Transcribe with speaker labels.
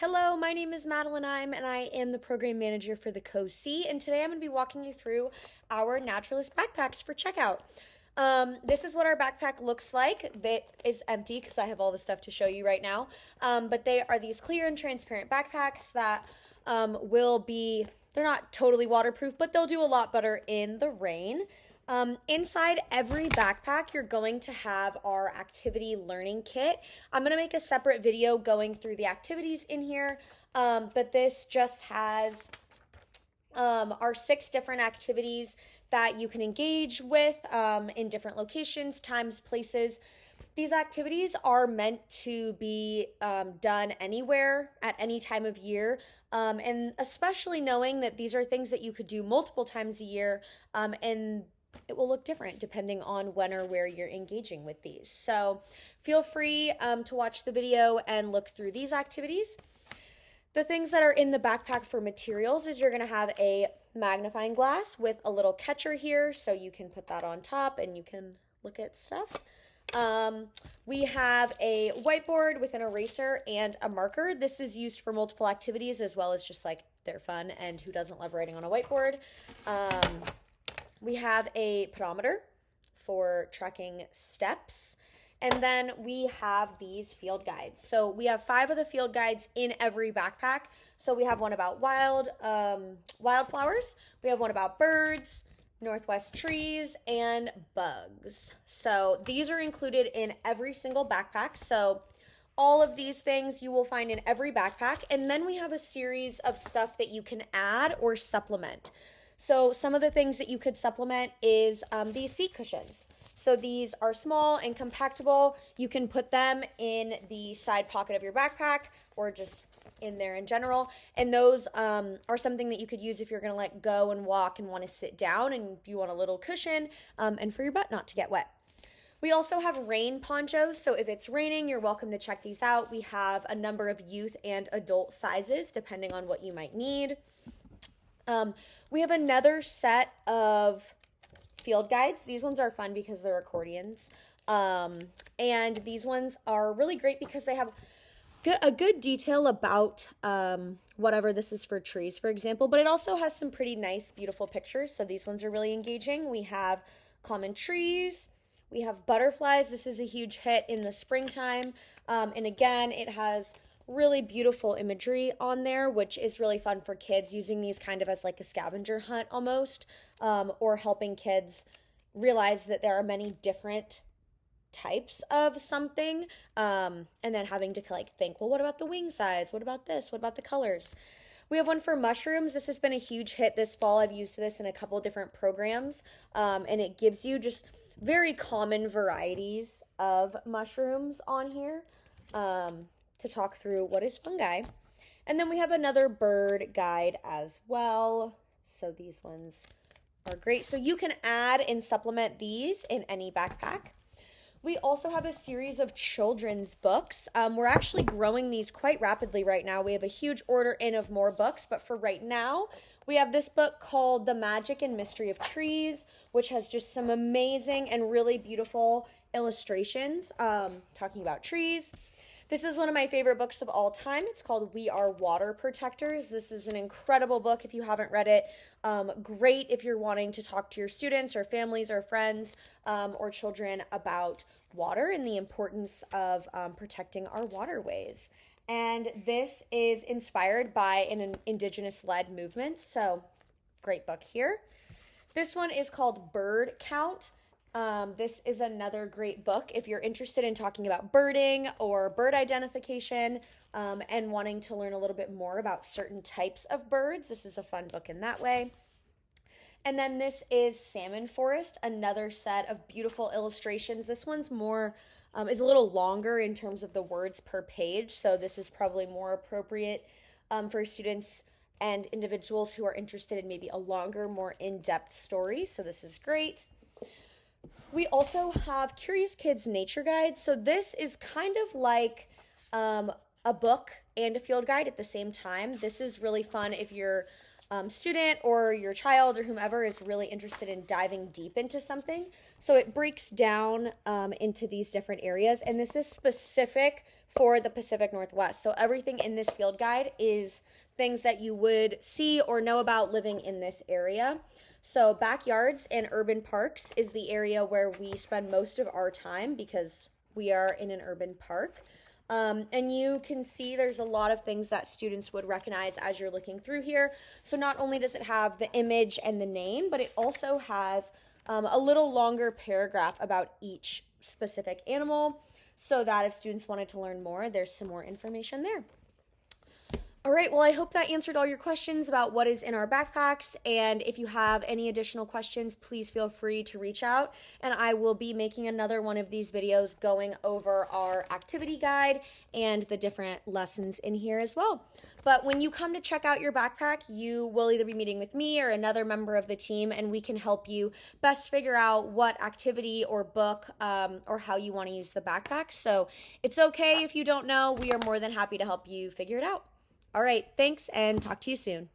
Speaker 1: Hello, my name is Madeline and I am the program manager for the CoSEE, and today I'm going to be walking you through our naturalist backpacks for checkout. This is what our backpack looks like. That is empty because I have all the stuff to show you right now. But they are these clear and transparent backpacks that they're not totally waterproof, but they'll do a lot better in the rain. Inside every backpack, you're going to have our activity learning kit. I'm going to make a separate video going through the activities in here, but this just has our 6 different activities that you can engage with in different locations, times, places. These activities are meant to be done anywhere at any time of year, and especially knowing that these are things that you could do multiple times a year, and it will look different depending on when or where you're engaging with these. So feel free to watch the video and look through these activities. The things that are in the backpack for materials is you're going to have a magnifying glass with a little catcher here, so you can put that on top and you can look at stuff. We have a whiteboard with an eraser and a marker. This is used for multiple activities as well as just like they're fun, and who doesn't love writing on a whiteboard? We have a pedometer for tracking steps. And then we have these field guides. So we have 5 of the field guides in every backpack. So we have one about wildflowers. We have one about birds, northwest trees, and bugs. So these are included in every single backpack. So all of these things you will find in every backpack. And then we have a series of stuff that you can add or supplement. So some of the things that you could supplement is these seat cushions. So these are small and compactable. You can put them in the side pocket of your backpack or just in there in general. And those are something that you could use if you're going to let go and walk and want to sit down and you want a little cushion and for your butt not to get wet. We also have rain ponchos, so if it's raining, you're welcome to check these out. We have a number of youth and adult sizes depending on what you might need. We have another set of field guides. These ones are fun because they're accordions. And these ones are really great because they have a good detail about whatever this is for trees, for example, but it also has some pretty nice, beautiful pictures. So these ones are really engaging. We have common trees. We have butterflies. This is a huge hit in the springtime. And again, it has really beautiful imagery on there, which is really fun for kids, using these kind of as like a scavenger hunt almost, or helping kids realize that there are many different types of something, and then having to like think, well, what about the wing size? What about this? What about the colors? We have one for mushrooms. This has been a huge hit this fall. I've used this in a couple different programs, and it gives you just very common varieties of mushrooms on here. To talk through what is fungi. And then we have another bird guide as well. So these ones are great. So you can add and supplement these in any backpack. We also have a series of children's books. We're actually growing these quite rapidly right now. We have a huge order in of more books, but for right now, we have this book called The Magic and Mystery of Trees, which has just some amazing and really beautiful illustrations talking about trees. This is one of my favorite books of all time. It's called We Are Water Protectors. This is an incredible book if you haven't read it. Great if you're wanting to talk to your students or families or friends or children about water and the importance of protecting our waterways. And this is inspired by an Indigenous-led movement, so great book here. This one is called Bird Count. This is another great book if you're interested in talking about birding or bird identification and wanting to learn a little bit more about certain types of birds. This is a fun book in that way. And then this is Salmon Forest, another set of beautiful illustrations. This one's more is a little longer in terms of the words per page, so this is probably more appropriate for students and individuals who are interested in maybe a longer, more in-depth story. So this is great. We also have Curious Kids Nature Guide. So this is kind of like a book and a field guide at the same time. This is really fun if your student or your child or whomever is really interested in diving deep into something. So it breaks down into these different areas, and this is specific for the Pacific Northwest. So everything in this field guide is things that you would see or know about living in this area. So backyards and urban parks is the area where we spend most of our time because we are in an urban park. And you can see there's a lot of things that students would recognize as you're looking through here. So not only does it have the image and the name, but it also has a little longer paragraph about each specific animal so that if students wanted to learn more, there's some more information there. All right, well, I hope that answered all your questions about what is in our backpacks, and if you have any additional questions, please feel free to reach out, and I will be making another one of these videos going over our activity guide and the different lessons in here as well. But when you come to check out your backpack, you will either be meeting with me or another member of the team, and we can help you best figure out what activity or book or how you want to use the backpack. So it's okay if you don't know. We are more than happy to help you figure it out. All right, thanks, and talk to you soon.